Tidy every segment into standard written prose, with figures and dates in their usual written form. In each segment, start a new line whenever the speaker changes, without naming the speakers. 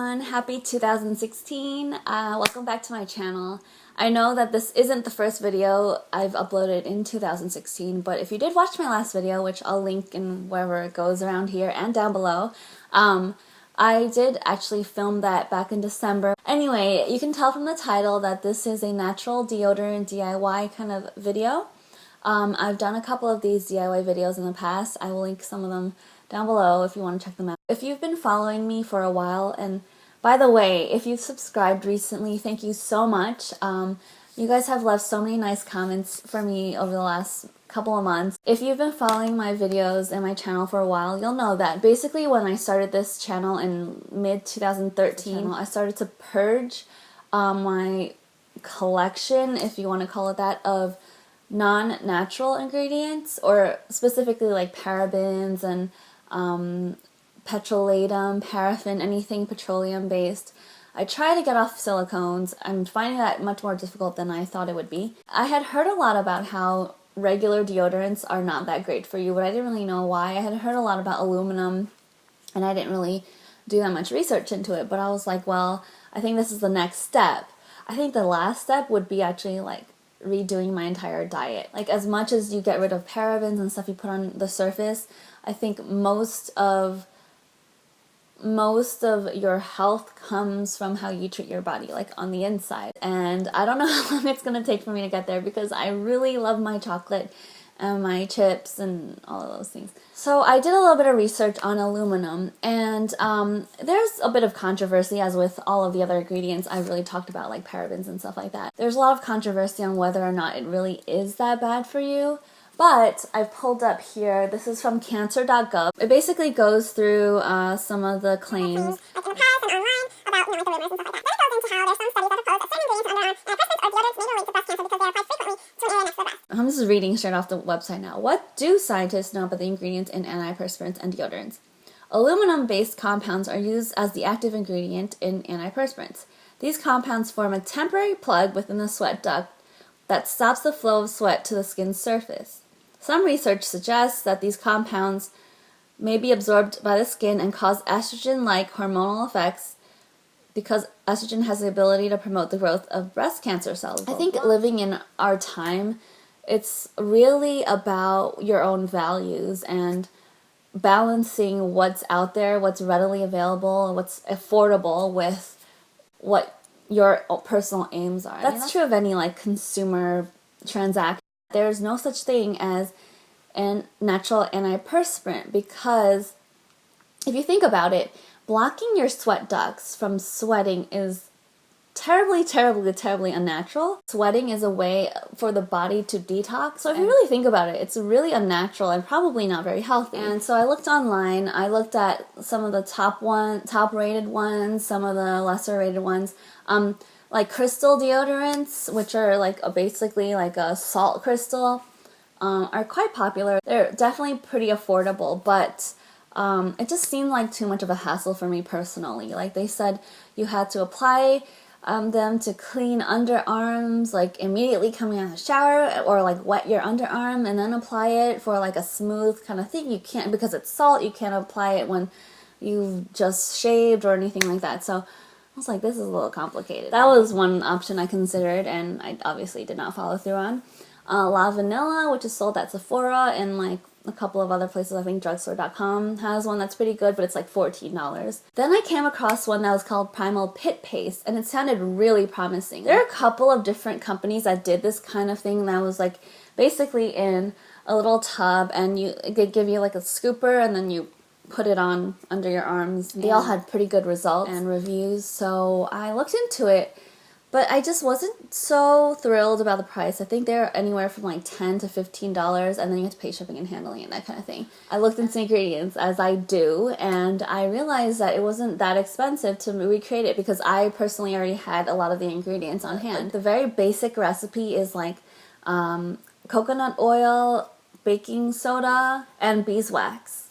everyone, happy 2016. Welcome back to my channel. I know that this isn't the first video I've uploaded in 2016, but if you did watch my last video, which I'll link in wherever it goes around here and down below, I did actually film that back in December. Anyway, you can tell from the title that this is a natural deodorant DIY kind of video. I've done a couple of these DIY videos in the past. I will link some of them down below if you want to check them out. If you've been following me for a while, and by the way, if you've subscribed recently, thank you so much. You guys have left so many nice comments for me over the last couple of months. If you've been following my videos and my channel for a while, you'll know that basically when I started this channel in mid-2013, I started to purge my collection, if you want to call it that, of non-natural ingredients, or specifically like parabens and petrolatum, paraffin, anything petroleum based. I try to get off silicones. I'm finding that much more difficult than I thought it would be. I had heard a lot about how regular deodorants are not that great for you, but I didn't really know why. I had heard a lot about aluminum, and I didn't really do that much research into it, but I was like, well, I think this is the next step. I think the last step would be actually like redoing my entire diet. Like, as much as you get rid of parabens and stuff you put on the surface, I think most of your health comes from how you treat your body, like on the inside. And I don't know how long it's going to take for me to get there, because I really love my chocolate and my chips and all of those things. So I did a little bit of research on aluminum, and there's a bit of controversy, as with all of the other ingredients I've really talked about, like parabens and stuff like that. There's a lot of controversy on whether or not it really is that bad for you. But I've pulled up here, this is from cancer.gov. It basically goes through some of the claims.
Like in the past and online about, like the rumors and stuff like that. Then it goes into how there's some studies that propose that certain ingredients on antiperspirants or deodorants may relate to breast cancer because they are applied frequently to an area next to the breast.
I'm just reading straight off the website now. What do scientists know about the ingredients in antiperspirants and deodorants? Aluminum-based compounds are used as the active ingredient in antiperspirants. These compounds form a temporary plug within the sweat duct that stops the flow of sweat to the skin's surface. Some research suggests that these compounds may be absorbed by the skin and cause estrogen-like hormonal effects, because estrogen has the ability to promote the growth of breast cancer cells. I think living in our time, it's really about your own values and balancing what's out there, what's readily available, what's affordable with what your personal aims are. That's true of any like consumer transaction. There's no such thing as a natural antiperspirant, because if you think about it, blocking your sweat ducts from sweating is terribly unnatural. Sweating is a way for the body to detox. So if you really think about it, it's really unnatural and probably not very healthy. And so I looked online. I looked at some of the top rated ones, some of the lesser rated ones. Like crystal deodorants, which are like basically like a salt crystal, are quite popular. They're definitely pretty affordable, but it just seemed like too much of a hassle for me personally. Like, they said you had to apply them to clean underarms, like immediately coming out of the shower, or like wet your underarm and then apply it for like a smooth kind of thing. You can't, because it's salt, you can't apply it when you've just shaved or anything like that. So I was like, this is a little complicated. That was one option I considered, and I obviously did not follow through on. La Vanilla, which is sold at Sephora and like a couple of other places. I think drugstore.com has one that's pretty good, but it's like $14. Then I came across one that was called Primal Pit Paste, and it sounded really promising. There are a couple of different companies that did this kind of thing that was like basically in a little tub, and they give you like a scooper, and then you put it on under your arms. They all had pretty good results and reviews, so I looked into it, but I just wasn't so thrilled about the price. I think they're anywhere from like $10 to $15, and then you have to pay shipping and handling and that kind of thing. I looked into ingredients, as I do, and I realized that it wasn't that expensive to recreate it, because I personally already had a lot of the ingredients on hand. The very basic recipe is like coconut oil, baking soda, and beeswax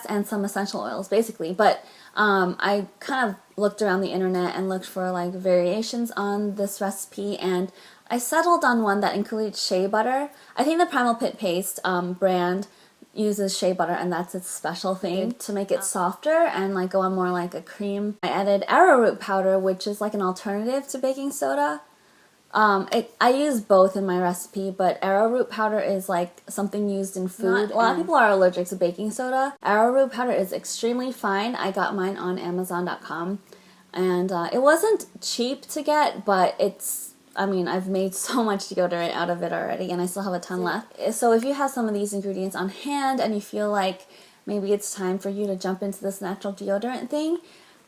and some essential oils, basically. But I kind of looked around the internet and looked for like variations on this recipe, and I settled on one that included shea butter. I think the Primal Pit Paste brand uses shea butter, and that's its special thing to make it softer and like go on more like a cream. I added arrowroot powder, which is like an alternative to baking soda. I use both in my recipe, but arrowroot powder is like something used in food. A lot of people are allergic to baking soda. Arrowroot powder is extremely fine. I got mine on Amazon.com, and it wasn't cheap to get, but I've made so much deodorant out of it already, and I still have a ton left. So if you have some of these ingredients on hand and you feel like maybe it's time for you to jump into this natural deodorant thing,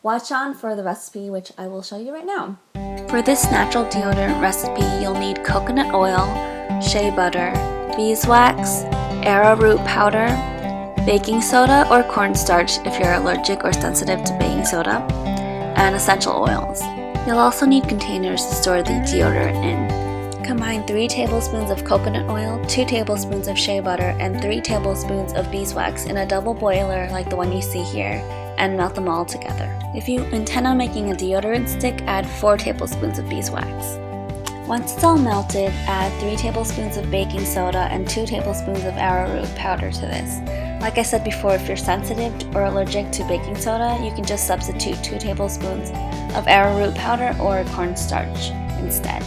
watch on for the recipe, which I will show you right now. For this natural deodorant recipe, you'll need coconut oil, shea butter, beeswax, arrowroot powder, baking soda or cornstarch if you're allergic or sensitive to baking soda, and essential oils. You'll also need containers to store the deodorant in. Combine 3 tablespoons of coconut oil, 2 tablespoons of shea butter, and 3 tablespoons of beeswax in a double boiler like the one you see here, and melt them all together. If you intend on making a deodorant stick, add 4 tablespoons of beeswax. Once it's all melted, add 3 tablespoons of baking soda and 2 tablespoons of arrowroot powder to this. Like I said before, if you're sensitive or allergic to baking soda, you can just substitute 2 tablespoons of arrowroot powder or cornstarch instead.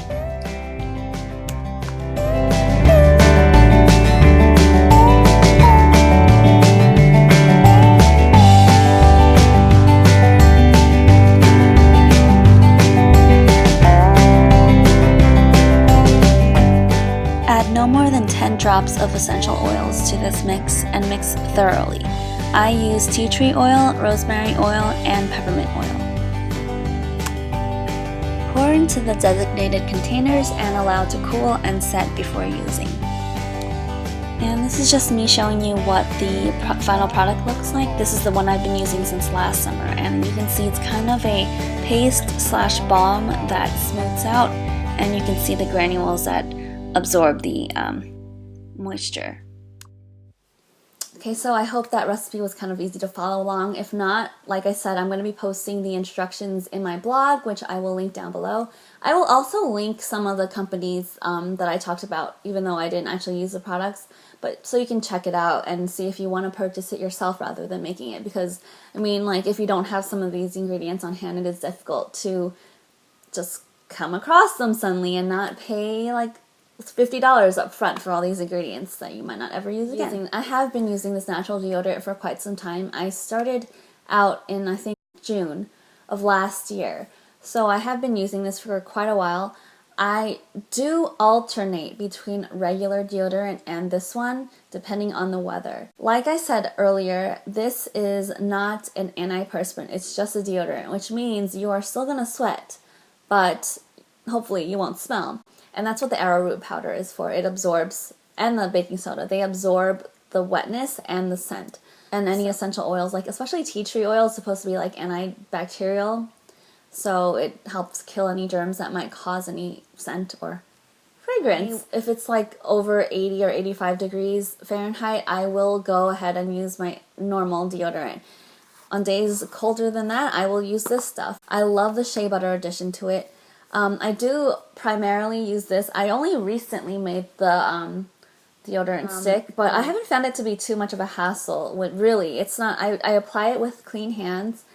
No more than 10 drops of essential oils to this mix and mix thoroughly. I use tea tree oil, rosemary oil, and peppermint oil. Pour into the designated containers and allow to cool and set before using. And this is just me showing you what the final product looks like. This is the one I've been using since last summer, and you can see it's kind of a paste/balm that smooths out, and you can see the granules that absorb the moisture. Okay, so I hope that recipe was kind of easy to follow along. If not, like I said, I'm going to be posting the instructions in my blog, which I will link down below. I will also link some of the companies that I talked about, even though I didn't actually use the products, but so you can check it out and see if you want to purchase it yourself rather than making it. Because, I mean, like, if you don't have some of these ingredients on hand, it is difficult to just come across them suddenly and not pay, like, $50 up front for all these ingredients that you might not ever use again. I have been using this natural deodorant for quite some time. I started out in, I think, June of last year. So I have been using this for quite a while. I do alternate between regular deodorant and this one, depending on the weather. Like I said earlier, this is not an antiperspirant. It's just a deodorant, which means you are still going to sweat, but hopefully you won't smell. And that's what the arrowroot powder is for. It absorbs, and the baking soda, they absorb the wetness and the scent. And any essential oils, like especially tea tree oil, is supposed to be like antibacterial. So it helps kill any germs that might cause any scent or fragrance. If it's like over 80 or 85 degrees Fahrenheit, I will go ahead and use my normal deodorant. On days colder than that, I will use this stuff. I love the shea butter addition to it. I do primarily use this. I only recently made the deodorant stick, but I haven't found it to be too much of a hassle. Really, it's not. I apply it with clean hands,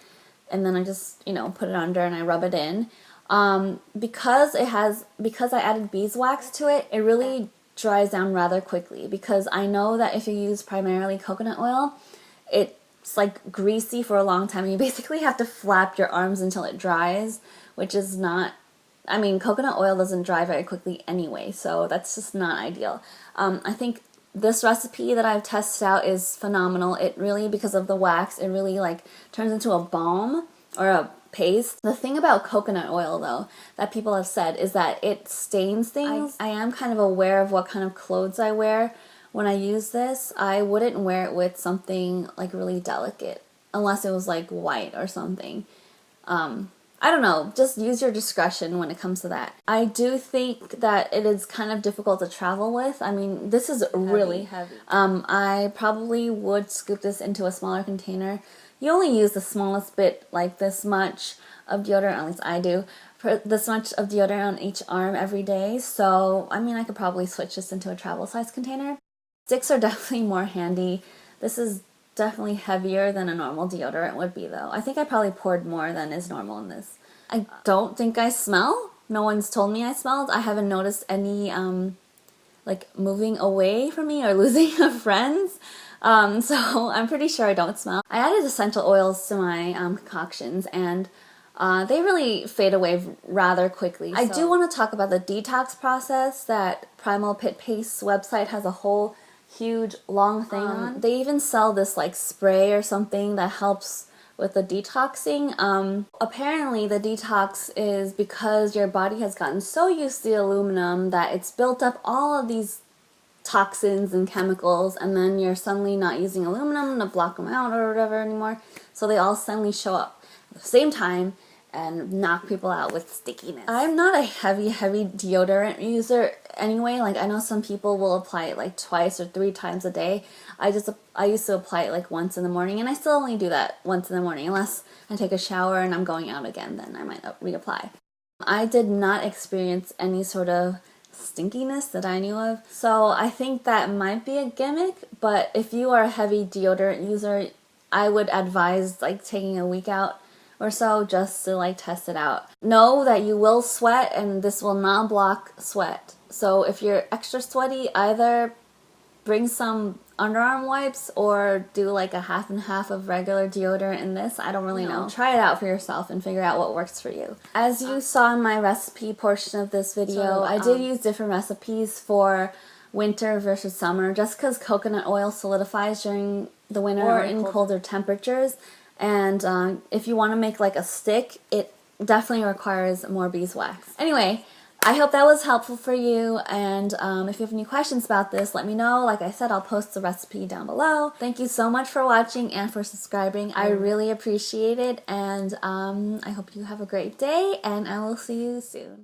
and then I just put it under and I rub it in. Because I added beeswax to it, it really dries down rather quickly. Because I know that if you use primarily coconut oil, it's like greasy for a long time, and you basically have to flap your arms until it dries, which is not. I mean, coconut oil doesn't dry very quickly anyway, so that's just not ideal. I think this recipe that I've tested out is phenomenal. It really, because of the wax, it really like turns into a balm or a paste. The thing about coconut oil, though, that people have said is that it stains things. I am kind of aware of what kind of clothes I wear. When I use this, I wouldn't wear it with something like really delicate, unless it was like white or something. I don't know, just use your discretion when it comes to that. I do think that it is kind of difficult to travel with. I mean, this is really heavy. I probably would scoop this into a smaller container. You only use the smallest bit, like this much of deodorant, at least I do, for this much of deodorant on each arm every day. So, I mean, I could probably switch this into a travel size container. Sticks are definitely more handy. This is definitely heavier than a normal deodorant would be though. I think I probably poured more than is normal in this. I don't think I smell. No one's told me I smelled. I haven't noticed any like moving away from me or losing of friends. So I'm pretty sure I don't smell. I added essential oils to my concoctions and they really fade away rather quickly. I do want to talk about the detox process that Primal Pit Paste's website has a whole huge long thing on. They even sell this like spray or something that helps with the detoxing. Apparently the detox is because your body has gotten so used to the aluminum that it's built up all of these toxins and chemicals, and then you're suddenly not using aluminum to block them out or whatever anymore, so they all suddenly show up at the same time and knock people out with stickiness. I'm not a heavy deodorant user anyway. Like, I know some people will apply it like twice or 3 times a day. I used to apply it like once in the morning, and I still only do that once in the morning unless I take a shower and I'm going out again, then I might reapply. I did not experience any sort of stinkiness that I knew of, so I think that might be a gimmick, but if you are a heavy deodorant user, I would advise like taking a week out or so just to like test it out. Know that you will sweat and this will not block sweat. So if you're extra sweaty, either bring some underarm wipes or do like a half and half of regular deodorant in this. I don't really know. Try it out for yourself and figure out what works for you. As you saw in my recipe portion of this video, I did use different recipes for winter versus summer just because coconut oil solidifies during the winter or in colder temperatures. And if you want to make like a stick, it definitely requires more beeswax. Anyway, I hope that was helpful for you, and if you have any questions about this, let me know. Like I said, I'll post the recipe down below. Thank you so much for watching and for subscribing. I really appreciate it, and I hope you have a great day, and I will see you soon.